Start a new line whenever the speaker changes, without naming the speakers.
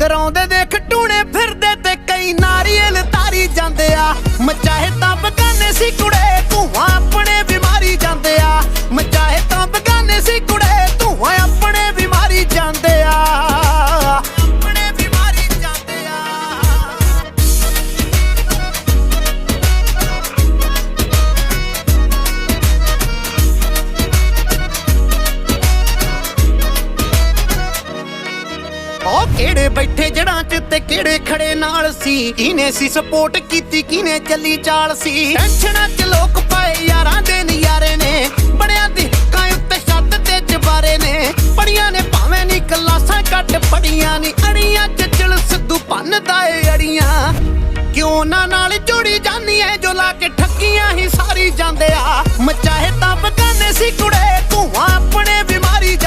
ਕਰਾਉਂਦੇ ਦੇਖ ਟੂਣੇ ਫਿਰਦੇ ਤੇ ਕਈ ਨਾਰੀਅਲ ਤਾਰੀ ਜਾਂਦੇ ਆ। ਮਚਾਹੇ ਤਾਂ ਬਗਾਨੇ ਸੀ ਕੁੜੇ ਧੂਆਂ ਆਪਣੇ ਬਿਮਾਰੀ ਜਾਂਦੇ ਆ। ਮਚਾਹੇ ਤਾਂ ਬਗਾਨੇ ਸੀ ਕੁੜੇ ਧੂਆਂ ਆਪਣੇ ਬਿਮਾਰੀ ਜਾਂਦੇ ਆ। ਆਪਣੇ ਬਿਮਾਰੀ ਜਾਂਦੇ ਆ। ਉਹ ਕਿਹੜੇ ਬੈਠੇ ਜੜਾਂ 'ਚ ਤੇ ਕਿਹੜੇ ਖੜੇ ਨਾਲ ਸੀ। ਕਿਹਨੇ ਸੀ ਸਪੋਰਟ ਕੀਤੀ ਕਿਹਨੇ ਚੱਲੀ ਚਾਲ ਸੀ। ਟੈਨਸ਼ਨਾਂ 'ਚ ਲੋਕ ਪਾਏ ਯਾਰਾਂ ਦੇ ਨਜ਼ਾਰੇ ਨੇ। ਬੜਿਆਂ ਦੀ ਹੱਕਾਂ ਉੱਤੇ ਛੱਤ ਤੇ ਚਬਾਰੇ ਨੇ। ਪੜੀਆਂ ਨੇ ਭਾਵੇਂ ਨੀ ਕਲਾਸਾਂ ਘੱਟ ਪੜੀਆਂ ਨੀ। ਅੜੀਆਂ 'ਚ ਚਲ ਸਿੱਧੂ ਭੰਨਦਾ ਏ ਅੜੀਆਂ। ਕਿਉਂ ਨਾ ਨਾਲ ਜੁੜੀ ਜਾਨੀ ਐ ਜੋ ਲਾ ਕੇ ਠੱਗੀਆਂ ਹੀ ਸਾਰੀ ਜਾਂਦੇ ਆ। ਮਚਾਹੇ ਤਾਂ ਬਗਾਨੇ ਸੀ ਕੁੜੇ ਧੂਆਂ ਆਪਣੇ